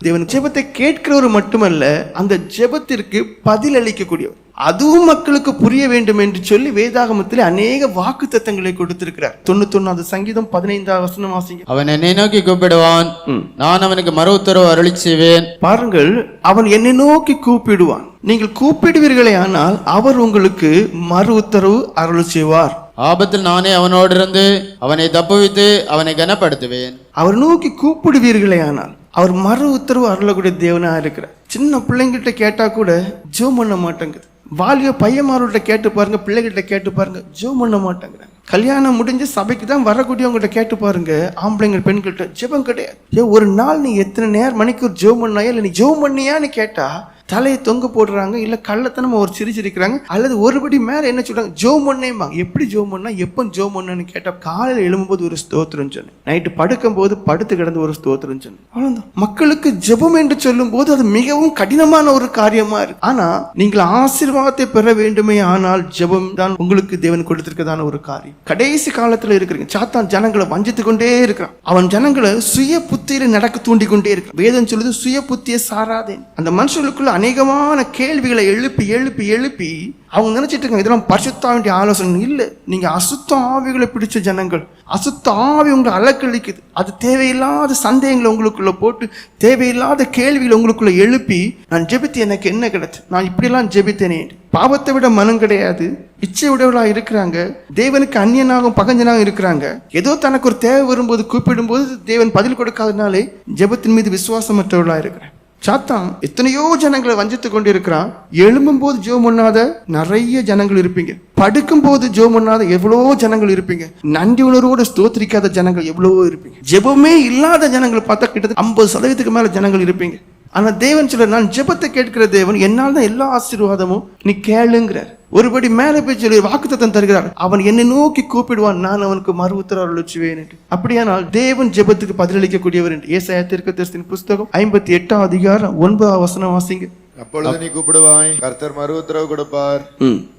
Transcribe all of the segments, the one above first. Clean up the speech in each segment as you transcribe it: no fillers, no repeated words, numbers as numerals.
தேவன் ஜெபத்தை கேட்கிறவர் மட்டுமல்ல, அந்த ஜெபத்திற்கு பதில் அளிக்கக்கூடியவர். அதுவும் மக்களுக்கு புரிய வேண்டும் என்று சொல்லி வேதாகமத்தில் அநேக வாக்குத்தத்தங்களை கொடுத்திருக்கிறார். 91 சங்கீதம் 15 வசனம் வாசிங்க. அவன் என்னை நோக்கி கூப்பிடுவான், நான் அவனுக்கு மறு உத்தரவு அருளி செய்வேன். பாருங்கள், அவன் என்னை நோக்கி கூப்பிடுவான். நீங்கள் கூப்பிடுவீர்களே ஆனால் அவர் உங்களுக்கு மறு உத்தரவு அருள் செய்வார். ஆபத்தில் நானே அவனோடு இருந்து அவனை தப்புவித்து அவனை கனப்படுத்துவேன். அவர் நோக்கி கூப்பிடுவீர்களே ஆனால் அவர் மறு உத்தரவு அருளக்கூடிய தேவனா இருக்கிறார். சின்ன பிள்ளைங்கிட்ட கேட்டா கூட ஜெபம் பண்ண மாட்டேங்குது. வாலிய பையன்மார்கிட்ட கேட்டு பாருங்க, பிள்ளைகிட்ட கேட்டு பாருங்க, ஜெபம் பண்ண மாட்டேங்கிறாங்க. கல்யாணம் முடிஞ்சு சபைக்கு தான் வரக்கூடியவங்ககிட்ட கேட்டு பாருங்க, ஆம்பளைங்க பெண்கள்கிட்ட ஜெபம் கிடையாது. ஒரு நாள் நீ எத்தனை நேரம் மணிக்கு ஜெபம் பண்ணாயா, இல்லை நீ ஜெபம் பண்ணியான்னு கேட்டா தலையை தொங்க போடுறாங்க, இல்ல கள்ளத்தனமா ஒரு சிரிச்சிருக்கிறாங்க, அல்லது ஒருபடி மேல என்ன சொல்றாங்க, ஜெபம் பண்ணேம்பாங்க. எப்படி ஜெபம் பண்ணா, எப்ப ஜெபம் பண்ணு கேட்டா காலையில எழும்பும்போது ஒரு ஸ்தோத்திரம் சொன்னேன், நைட்டு படுக்கும் போது படுத்து கிடந்து ஒரு ஸ்தோத்திரம் சொன்னேன், அவ்வளவுதான். மக்களுக்கு ஜெபம் என்று சொல்லும் போது அது மிகவும் கடினமான ஒரு காரியமா இருக்கு. ஆனா நீங்கள் ஆசீர்வாதத்தை பெற வேண்டுமே ஆனால் ஜெபம் தான் உங்களுக்கு தேவன் கொடுத்திருக்கதான ஒரு காரியம். கடைசி காலத்துல இருக்கிறீங்க. சாத்தான் ஜனங்களை வஞ்சித்து கொண்டே இருக்கிறான். அவன் ஜனங்களை சுய புத்தியில நடக்க தூண்டி கொண்டே இருக்கிறான். வேதம் சொல்லுது, சுய புத்தியை சாராதே. அந்த மனுஷர்களுக்குள்ள அநேகமான கேள்விகளை எழுப்பி எழுப்பி எழுப்பி அவங்க நினைச்சிட்டு இருக்காங்க இதெல்லாம் பரிசுத்த ஆவியுடைய ஆலோசனை. இல்லை, நீங்க அசுத்த ஆவிகளை பிடிச்ச ஜனங்கள். அசுத்த ஆவி உங்களை அலக்கழிக்குது. அது தேவையில்லாத சந்தேகங்களை உங்களுக்குள்ள போட்டு தேவையில்லாத கேள்விகளை உங்களுக்குள்ள எழுப்பி, நான் ஜெபித்து எனக்கு என்ன கிடைச்சு, நான் இப்படியெல்லாம் ஜெபித்தேனே. பாவத்தை விட மனம் கிடையாது, இச்சை உடையவர்களா இருக்கிறாங்க, தேவனுக்கு அந்நியனாகவும் பகஞ்சனாகவும் இருக்கிறாங்க. ஏதோ தனக்கு ஒரு தேவை வரும்போது கூப்பிடும்போது தேவன் பதில் கொடுக்காதனாலே ஜெபத்தின் மீது விசுவாசமற்றவர்களா இருக்கிறாங்க. சாத்தான் எத்தனையோ ஜனங்களை வஞ்சித்து கொண்டு இருக்கிறான். எழும்பும் போது ஜெபம் பண்ணாத நிறைய ஜனங்கள் இருப்பீங்க, படுக்கும் போது ஜெபம் பண்ணாத எவ்வளவோ ஜனங்கள் இருப்பீங்க, நன்றி உணர்வோடு ஸ்தோத்திரிக்காத ஜனங்கள் எவ்வளவோ இருப்பீங்க, ஜெபமே இல்லாத ஜனங்கள் பார்த்தா கிட்டத்தட்ட 50% மேல ஜனங்கள் இருப்பீங்க. ஆனா தேவன் சொல்ற, நான் ஜெபத்தை கேட்கிற தேவன், என்னால் தான் எல்லா ஆசீர்வாதமும், நீ கேளுங்கிறார். ஒருபடி மேல போய் சொல்லி வாக்குத்தத்தம் தருகிறார், அவன் என்னை நோக்கி கூப்பிடுவான், நான் அவனுக்கு மறு உத்தரவு அருளுவேன் என்று. அப்படியானால் தேவன் ஜெபத்துக்கு பதிலளிக்கக்கூடியவர் என்று ஏசாயா தீர்க்கதரிசியின் புஸ்தகம் 58 அதிகாரம் 9 வசனம் வாசிங்க. அப்பொழுது நீ கூப்பிடுவாய், கர்த்தர் மறு உத்தரவு கொடுப்பார்.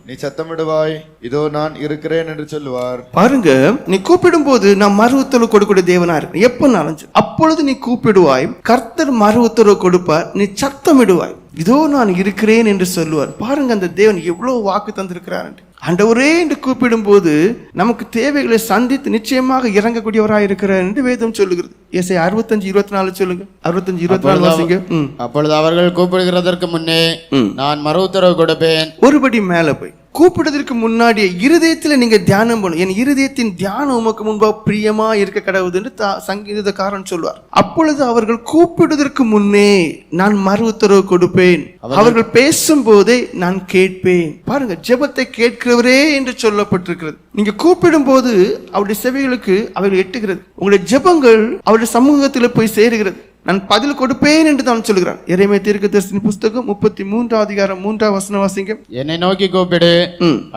நீ சத்தமிடுவாய், இதோ நான் இருக்கிறேன் என்று சொல்லுவார். பாருங்க, நீ கூப்பிடும் போது நான் மறு உத்தரவு கொடுக்கக்கூடிய தேவனா இருக்கு. எப்ப நாலஞ்சு, அப்பொழுது நீ கூப்பிடுவாய், கர்த்தர் மறு உத்தரவு கொடுப்பார், நீ சத்தமிடுவாய், இதோ நான் இருக்கிறேன் என்று சொல்லுவார். பாருங்க, அந்த தேவன் எவ்வளவு வாக்கு தந்திருக்கிறார். ஆண்டவரே என்று கூப்பிடும் போது நமக்கு தேவைகளை சந்தித்து நிச்சயமாக இறங்கக்கூடியவராக இருக்கிறார் என்று வேதம் சொல்லுகிறது. ஏசாயா 65:24 சொல்லுங்க. 65:24 வாசிங்க. அப்பொழுது அவர்கள் கூப்பிடுகிறதற்கு முன்னே நான் மறு உத்தரவு கொடுப்பேன். ஒருபடி மேல போய் கூப்பிடுவதற்கு முன்னாடியே இருதயத்தில் நீங்க தியானம் பண்ணும். என் இருதயத்தின் தியானம் உமக்கு முன்பாக பிரியமா இருக்க கடவுது என்று சங்கீதக்காரன் சொல்வார். அப்பொழுது அவர்கள் கூப்பிடுவதற்கு முன்னே நான் மறு உத்தரவு கொடுப்பேன், அவர்கள் பேசும் போதே நான் கேட்பேன். பாருங்க, ஜெபத்தை கேட்கிறவரே என்று சொல்லப்பட்டிருக்கிறது. நீங்க கூப்பிடும் போது அவருடைய செவிகளுக்கு அவர்கள் எட்டுகிறது. உங்களுடைய ஜெபங்கள் அவருடைய சமூகத்தில் போய் சேருகிறது. நான் பதில் கொடுப்பேன் என்று தான் சொல்கிறான். எரேமியா தீர்க்கதரிசியின் புஸ்தகம் 33 அதிகாரம் 3 வசனம் வாசிங்க. என்னை நோக்கி கூப்பிடு,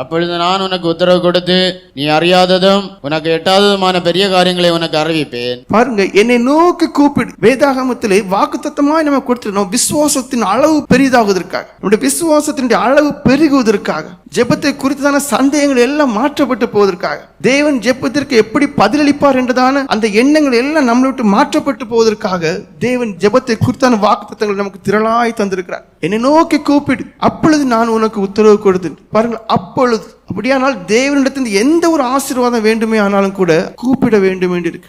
அப்பொழுது நான் உனக்கு உத்தரவு கொடுத்து நீ அறியாததும் உனக்கு எட்டாததுமான பெரிய காரியங்களை உனக்கு அறிவிப்பேன். பாருங்க, என்னை நோக்கி கூப்பிடு. வேதாகமத்திலே வாக்குத்தத்தமாய் நம்ம கொடுத்துருக்கோம். விசுவாசத்தின் அளவு பெரிதாகுவதற்காக, நம்முடைய விசுவாசத்தினுடைய அளவு பெருகுவதற்காக, ஜெபத்தை குறித்தான சந்தேகங்கள் எல்லாம் மாற்றப்பட்டு போவதற்காக, தேவன் ஜெபத்திற்கு எப்படி பதிலளிப்பார் என்றதான அந்த எண்ணங்கள் எல்லாம் நம்மளை விட்டு மாற்றப்பட்டு போவதற்காக தேவன் ஜெபத்தை குறித்தான வாக்குத்தத்தங்கள் நமக்கு திரளாய் தந்திருக்கிறார். என்னை நோக்கி கூப்பிடு, அப்பொழுது நான் உனக்கு உத்தரவு கொடுத்தேன். பாருங்கள், அப்பொழுது. அப்படியானால் தேவனிடத்திலிருந்து எந்த ஒரு ஆசீர்வாதம் வேண்டுமே ஆனாலும் கூட கூப்பிட வேண்டும் என்று இருக்கு.